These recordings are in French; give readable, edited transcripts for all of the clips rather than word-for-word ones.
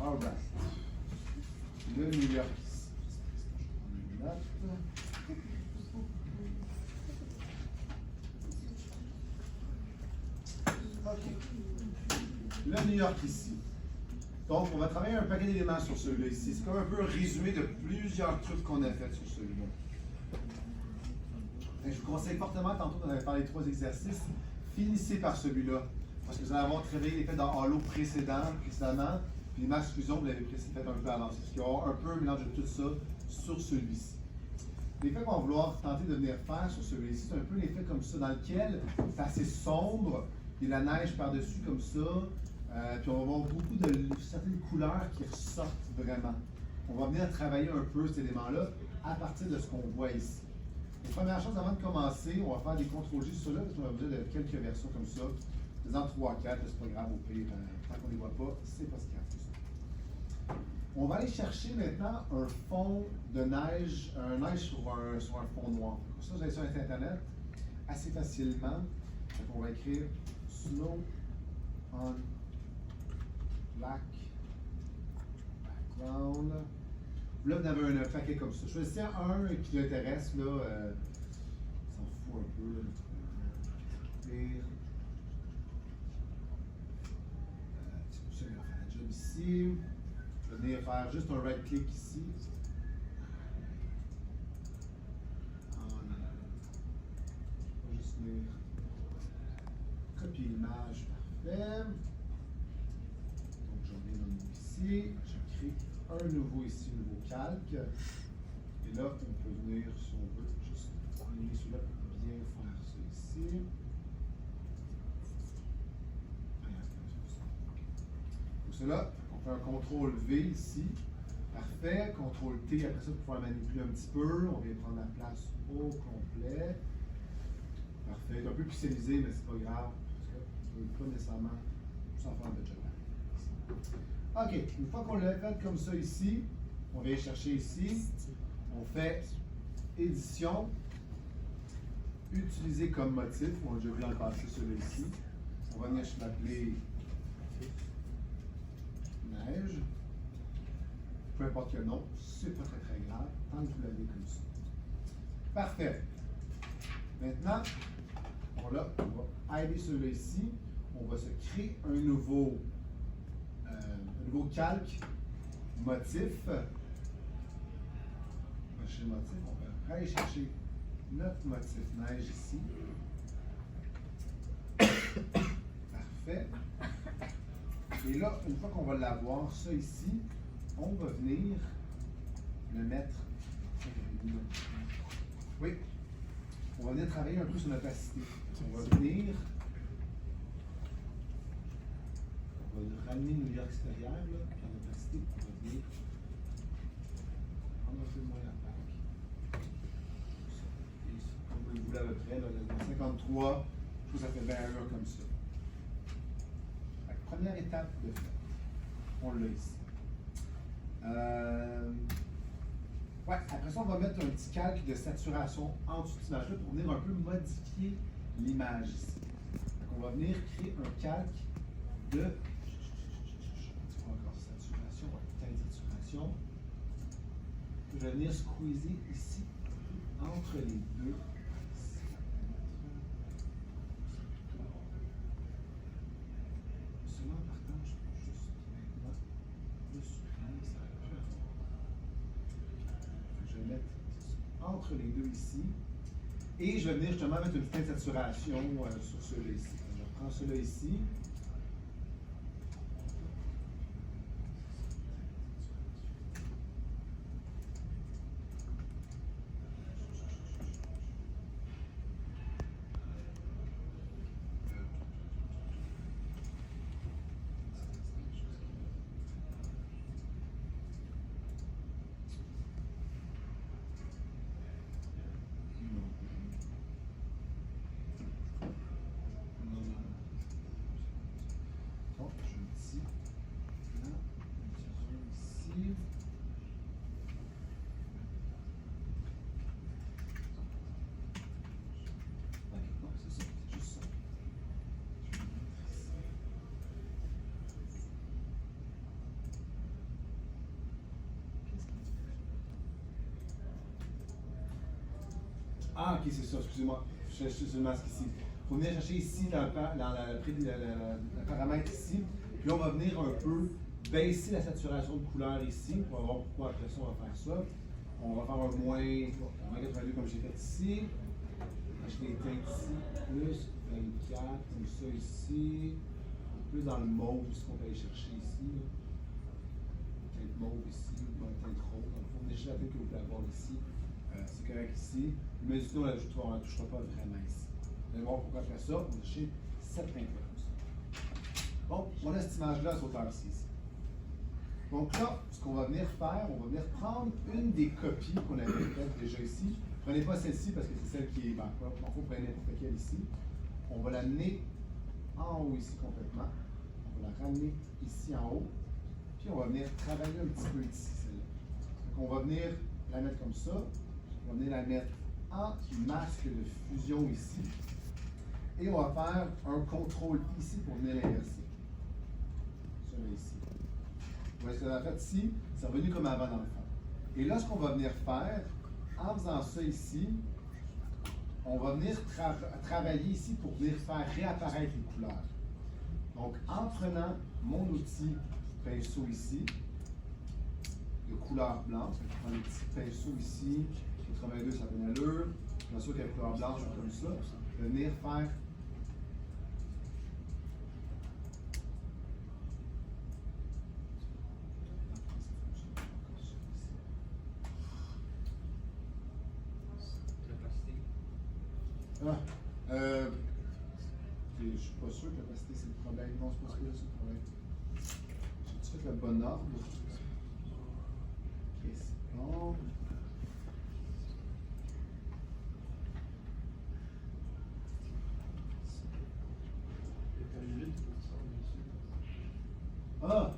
All right. Le New York ici. OK. Le New York ici. Donc, on va travailler un paquet d'éléments sur celui-là ici. C'est comme un peu un résumé de plusieurs trucs qu'on a fait sur celui-là. Je vous conseille fortement, tantôt, on avait parlé de 3 exercices. Finissez par celui-là. Parce que vous allez avoir travaillé les faits dans Halo précédemment. Puis les maths fusion, vous l'avez fait un peu avancé. Parce qu'il va y avoir un peu un mélange de tout ça sur celui-ci. L'effet qu'on va vouloir tenter de venir faire sur celui-ci, c'est un peu l'effet comme ça, dans lequel c'est assez sombre, il y a la neige par-dessus comme ça, puis on va avoir beaucoup de certaines couleurs qui ressortent vraiment. On va venir travailler un peu cet élément-là à partir de ce qu'on voit ici. La première chose, avant de commencer, on va faire des CTRL-J sur là, parce qu'on a besoin de quelques versions comme ça. Faisant 3, 4, c'est pas grave, au pire, tant qu'on ne les voit pas, c'est pas si grave. On va aller chercher maintenant un fond de neige, un neige sur un fond noir. Pour ça, vous allez sur Internet assez facilement. Donc, on va écrire Snow on Black Background. Là, vous avez un paquet comme ça. Choisissez un qui vous intéresse, là. S'en fout un peu, là. Pire. Je vais faire la job ici. Je vais venir faire juste un right-click ici. Je vais juste venir copier l'image. Parfait. Donc, je reviens ici. Je crée un nouveau ici, un nouveau calque. Et là, on peut venir, si on veut, juste aligner celui-là pour bien faire ça ici. Pour cela, on fait un CTRL V ici. Parfait. CTRL T, après ça, pour pouvoir manipuler un petit peu. On vient prendre la place au complet. Parfait. C'est un peu pixelisé, mais c'est pas grave. Parce qu'on ne peut pas nécessairement s'en faire de job. OK. Une fois qu'on l'a fait comme ça ici, on vient chercher ici. On fait édition. Utiliser comme motif. On a déjà vu dans le passé celui-là ici. On va venir l'appeler neige. Peu importe le nom, c'est pas très grave, tant que vous l'avez comme ça. Parfait. Maintenant, on va aller celui-là ici. On va se créer un nouveau calque motif. On va chercher le motif. On va aller chercher notre motif neige ici. Parfait. Et là, une fois qu'on va l'avoir, ça ici, on va venir le mettre. Oui. On va venir travailler un peu sur l'opacité. On va venir. On va ramener New York extérieur, là, puis en opacité, on va venir prendre un peu moins la plaque. Comme vous le voulez à peu près, là, dans 53, je trouve que ça fait bien un comme ça. Première étape de fait. On l'a ici. Ouais, après ça, on va mettre un petit calque de saturation en dessous de cette image-là pour venir un peu modifier l'image ici. Donc, on va venir créer un calque de encore saturation, teinte de saturation. Je vais venir squeezer ici entre les deux. Entre les deux ici. Et je vais venir justement mettre une teinte de saturation sur ceux-là ici. Je reprends ceux-là ici. Ah, ok, c'est ça, excusez-moi. Je suis sur le masque ici. Il faut venir chercher ici dans le paramètre ici. Puis on va venir un peu baisser la saturation de couleur ici. On va voir pourquoi après ça on va faire ça. On va faire un moins 82 comme j'ai fait ici. Je les teintes ici, plus 24, comme ça ici. Plus dans le mauve, ce qu'on peut aller chercher ici. Teinte mauve ici, teinte rose. Donc, il faut venir chercher la teinte que vous pouvez avoir ici. C'est correct ici. Mais sinon, on ne la touchera pas vraiment ici. Vous allez voir pourquoi après ça, on va chercher cette teinte-là comme ça. Bon, on a cette image-là à cette hauteur-ci. Donc là, ce qu'on va venir faire, on va venir prendre une des copies qu'on avait faites déjà ici. Prenez pas celle-ci parce que c'est celle qui est bas. Il faut prendre n'importe quelle ici. On va l'amener en haut ici complètement. On va la ramener ici en haut. Puis on va venir travailler un petit peu ici, celle-là. Donc on va venir la mettre comme ça. On va venir la mettre en masque de fusion ici. Et on va faire un contrôle ici pour venir l'inverser. Celui-là ici. Vous voyez ce qu'on a fait ici? C'est revenu comme avant dans le fond. Et là, ce qu'on va venir faire, en faisant ça ici, on va venir travailler ici pour venir faire réapparaître les couleurs. Donc, en prenant mon outil pinceau ici, de couleur blanche, je prends le petit pinceau ici, 82 ça donne l'allure, bien sûr qu'il y a la couleur blanche comme ça, je vais venir faire je ne suis pas sûr que l'opacité c'est le problème. Non, c'est pas sûr que c'est le problème. J'ai-tu fait le bon ordre? Ok, c'est bon. Ah!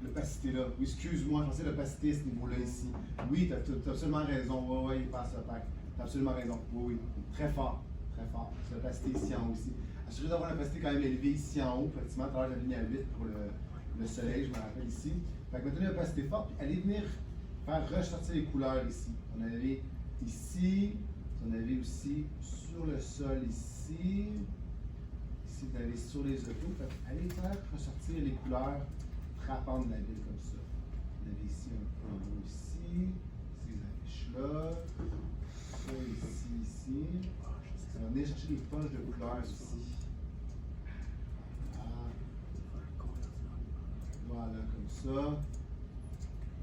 L'opacité là. Oui, excuse-moi, je pensais l'opacité à ce niveau-là ici. Oui, tu as absolument raison. Oui, il passe opaque. Tu as absolument raison. Oui, oui. Très fort. Très fort. C'est l'opacité ici en haut aussi. Assurez d'avoir l'opacité quand même élevée ici en haut. Effectivement, tout à l'heure, j'avais mis à 8 pour le soleil, je me rappelle ici. Fait que maintenant, l'opacité forte, puis allez venir faire ressortir les couleurs ici. On avait ici, on avait aussi sur le sol ici. Ici, vous avez sur les autos. Fait que allez faire ressortir les couleurs frappantes de la ville comme ça. On avait ici un peu en haut ici, ces affiches-là, ça ici. Ça va venir chercher des poches de couleurs ici. Voilà, comme ça.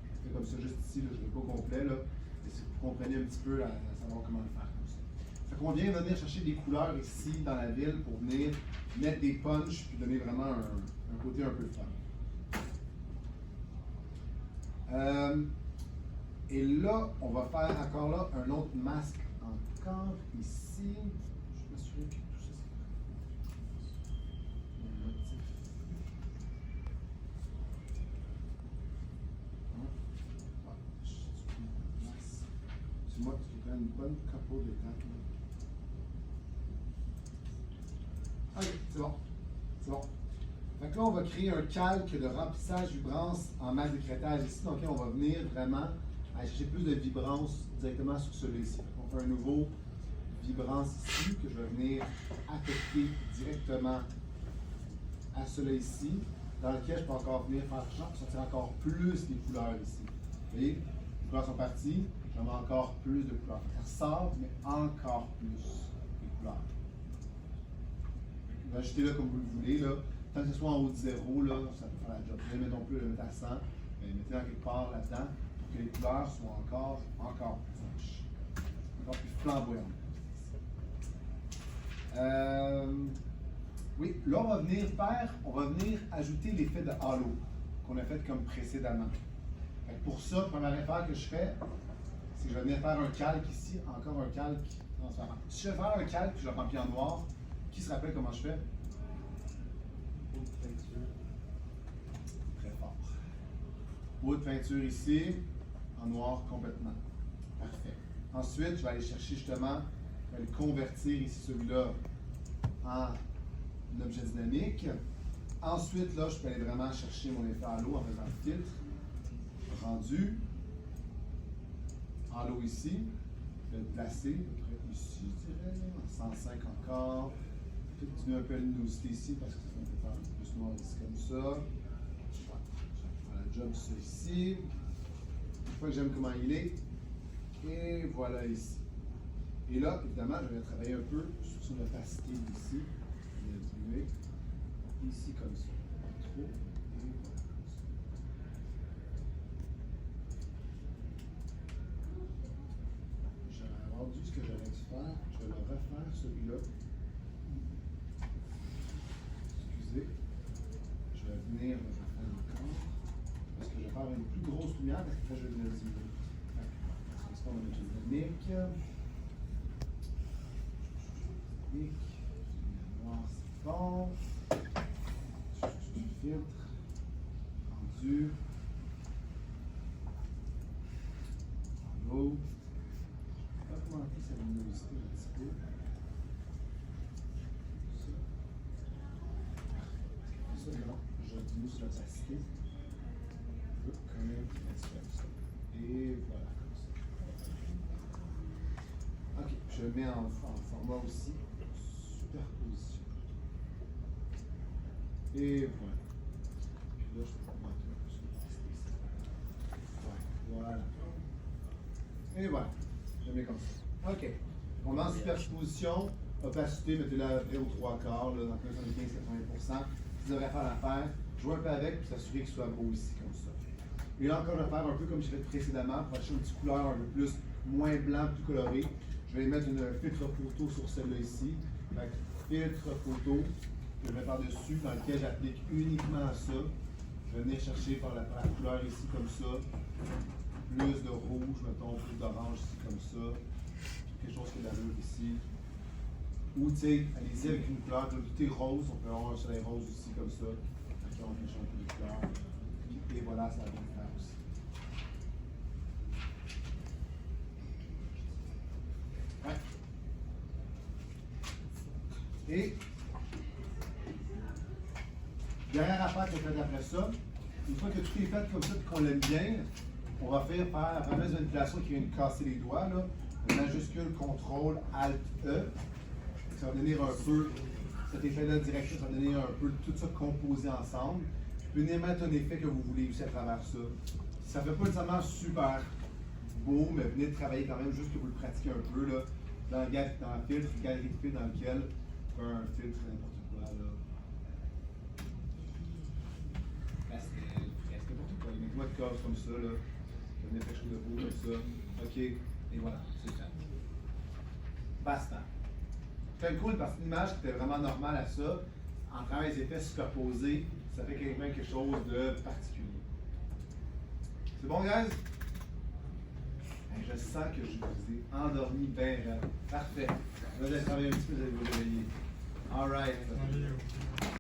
Je fais comme ça juste ici, là, je ne vais pas au complet, là. Mais si vous comprenez un petit peu, à savoir comment le faire comme ça. Fait qu'on vient venir chercher des couleurs ici dans la ville pour venir mettre des punches puis donner vraiment un côté un peu fun. Et là, on va faire encore là un autre masque encore ici. Je m'assure que tout ça c'est motif. C'est moi qui prends une bonne capot de temps. Ok, c'est bon. C'est bon. Fait que là, on va créer un calque de remplissage vibrance en masse d'écrêtage ici. Donc là, on va venir vraiment aller chercher plus de vibrance directement sur celui-ci. On fait un nouveau vibrance ici que je vais venir affecter directement à celui ici, dans lequel je peux encore venir faire sortir encore plus des couleurs ici. Vous voyez, les couleurs sont parties, j'en mets encore plus de couleurs. Ça ressort, mais encore plus de couleurs. Vous ajoutez là comme vous le voulez, là. Tant que ce soit en haut de 0, là, ça peut faire la job. Ne le mettons plus, le mettre à 100, mais mettez-le quelque part là-dedans pour que les couleurs soient encore plus franches, encore plus flamboyantes. Oui, là on va venir ajouter l'effet de halo qu'on a fait comme précédemment. Fait que pour ça, la première affaire que je fais, c'est que je vais venir faire un calque ici, encore un calque transparent. Si je vais faire un calque, je le remplis en noir, qui se rappelle comment je fais? Très fort. Eau de peinture ici, en noir complètement. Parfait. Ensuite, je vais aller chercher justement, je vais le convertir ici, celui-là, en objet dynamique. Ensuite, là, je peux aller vraiment chercher mon effet halo en faisant le filtre. Rendu. Halo ici. vais le placer, à peu près ici, je dirais, en 105 encore. Je vais continuer un peu la luminosité ici parce que ça me fait faire un peu plus noir ici comme ça. Voilà, job ça ici. Une fois que j'aime comment il est. Et voilà ici. Et là, évidemment, je vais travailler un peu sur son opacité ici. Je vais diminuer. Ici comme ça. Pas trop. Et voilà. J'aurais rendu ce que j'aurais dû faire. Je vais le refaire, celui-là. Excusez. Je vais venir le refaire encore. Parce que je vais faire une plus grosse lumière, parce que je vais le diminuer. Parce qu'on va mettre une dynamique. Noir, c'est bon. Filtre. Rendu. En haut. Je vais augmenter sa luminosité un petit peu. Ça, non, je diminue sur l'opacité. Je veux quand même mettre comme ça. Et voilà, comme ça. Ok, je le mets en format aussi. Superposition. Et voilà. Puis là, je peux augmenter un peu sur l'opacité. Voilà. Et voilà. Je le mets comme ça. Ok. On met en superposition. Opacité, mettez-la à peu près aux 3 quarts, là, dans 75-80%. Ça devrait faire l'affaire. Jouer un peu avec pour s'assurer qu'il soit beau ici, comme ça. Et là encore, je vais faire un peu comme j'ai fait précédemment, pour acheter une petite couleur un peu plus, moins blanc, plus coloré. Je vais mettre une filtre photo sur celle-là ici. Fait que, filtre photo, que je vais par-dessus, dans lequel j'applique uniquement ça. Je vais venir chercher par la couleur ici, comme ça. Plus de rouge, mettons, plus d'orange ici, comme ça. Quelque chose qui est d'allure ici. Ou, tu sais, allez-y avec une couleur, tout est rose, on peut avoir un soleil rose ici, comme ça. Fait qu'on change un peu de couleur. Et voilà, ça va bien faire aussi. Ouais. Et, dernière affaire qu'on fait après ça, une fois que tout est fait comme ça et qu'on l'aime bien, on va faire la fameuse manipulation qui vient de casser les doigts, là. Majuscule, CTRL, ALT, E. Ça va donner un peu, cet effet-là de direction, ça va donner un peu tout ça composé ensemble. Vous pouvez mettre un effet que vous voulez aussi à travers ça. Ça ne fait pas nécessairement super beau, mais venez de travailler quand même, juste que vous le pratiquez un peu, là, dans le filtre, galerie de filtre dans lequel un filtre, n'importe quoi, là. Pastel, presque n'importe quoi. Mettez-moi de case comme ça, là. Un effet chaud de beau comme ça. OK, et voilà, c'est fait. Basta. C'est cool parce qu'une image qui était vraiment normale à ça, en travaillant les effets superposés, ça fait quand même quelque chose de particulier. C'est bon, guys? Je sens que je vous ai endormi bien. Parfait. Là, je vais travailler un petit peu, vous allez vous réveiller. All right.